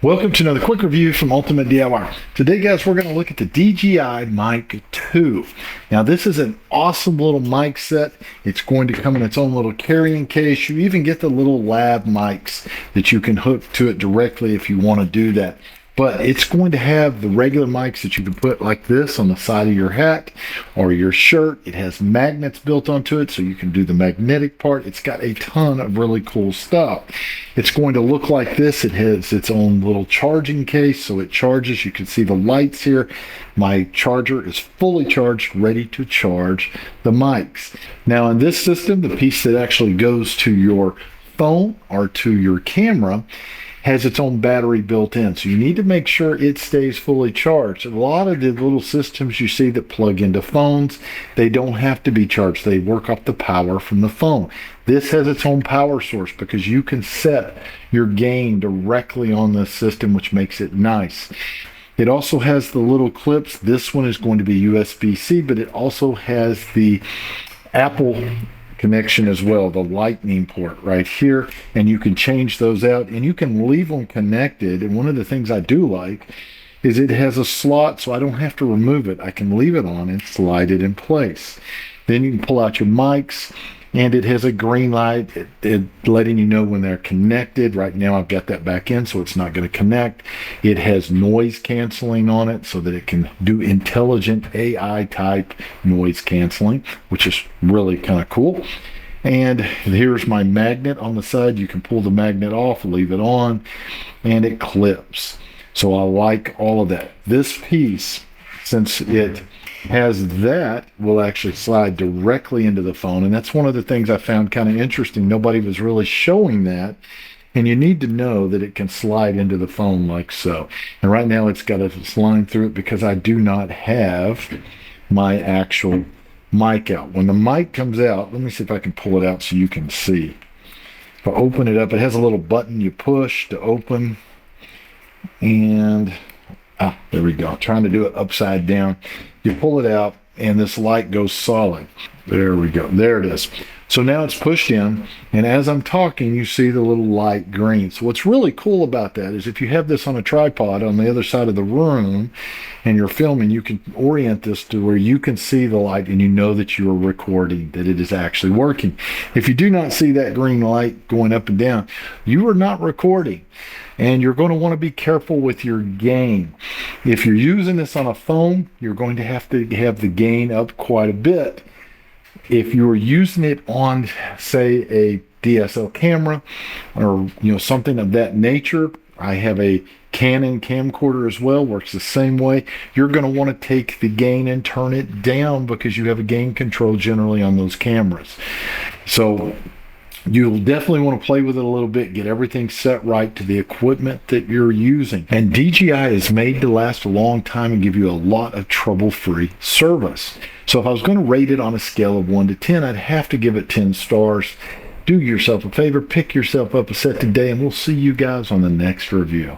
Welcome to another quick review from Ultimate DIY. Today, guys, we're going to look at the DJI Mic 2. Now, this is an awesome little mic set. It's going to come in its own little carrying case. You even get the little lab mics that you can hook to it directly if you want to do that. But it's going to have the regular mics that you can put like this on the side of your hat or your shirt. It has magnets built onto it, so you can do the magnetic part. It's got a ton of really cool stuff. It's going to look like this. It has its own little charging case, so it charges. You can see the lights here. My charger is fully charged, ready to charge the mics. Now, in this system, the piece that actually goes to your phone or to your camera has its own battery built in, so you need to make sure it stays fully charged. A lot of the little systems you see that plug into phones, they don't have to be charged. They work off the power from the phone. This has its own power source because you can set your gain directly on this system, which makes it nice. It also has the little clips. This one is going to be USB-C, but it also has the Apple connection as well, the lightning port right here, and you can change those out and you can leave them connected. And one of the things I do like is it has a slot, so I don't have to remove it. I can leave it on and slide it in place. Then you can pull out your mics, and it has a green light letting you know when they're connected. Right now I've got that back in, so it's not going to connect. It has noise canceling on it so that it can do intelligent AI type noise canceling, which is really kind of cool. And here's my magnet on the side. You can pull the magnet off, leave it on, and it clips. So I like all of that. This piece, since it has that, will actually slide directly into the phone, and that's one of the things I found kind of interesting. Nobody was really showing that, and you need to know that it can slide into the phone like so. And right now it's got a line through it because I do not have my actual mic out. When the mic comes out, let me see if I can pull it out so you can see. If I open it up, it has a little button you push to open, and there we go. Trying to do it upside down. You pull it out and this light goes solid. There we go. There it is. So now it's pushed in, and as I'm talking, you see the little light green. So what's really cool about that is if you have this on a tripod on the other side of the room and you're filming, you can orient this to where you can see the light and you know that you are recording, that it is actually working. If you do not see that green light going up and down, you are not recording. And you're going to want to be careful with your gain. If you're using this on a phone, you're going to have the gain up quite a bit. If you're using it on, say, a DSL camera or something of that nature, I have a Canon camcorder as well, works the same way. You're going to want to take the gain and turn it down because you have a gain control generally on those cameras. So you'll definitely want to play with it a little bit, get everything set right to the equipment that you're using. And DJI is made to last a long time and give you a lot of trouble-free service. So if I was going to rate it on a scale of 1 to 10, I'd have to give it 10 stars. Do yourself a favor, pick yourself up a set today, and we'll see you guys on the next review.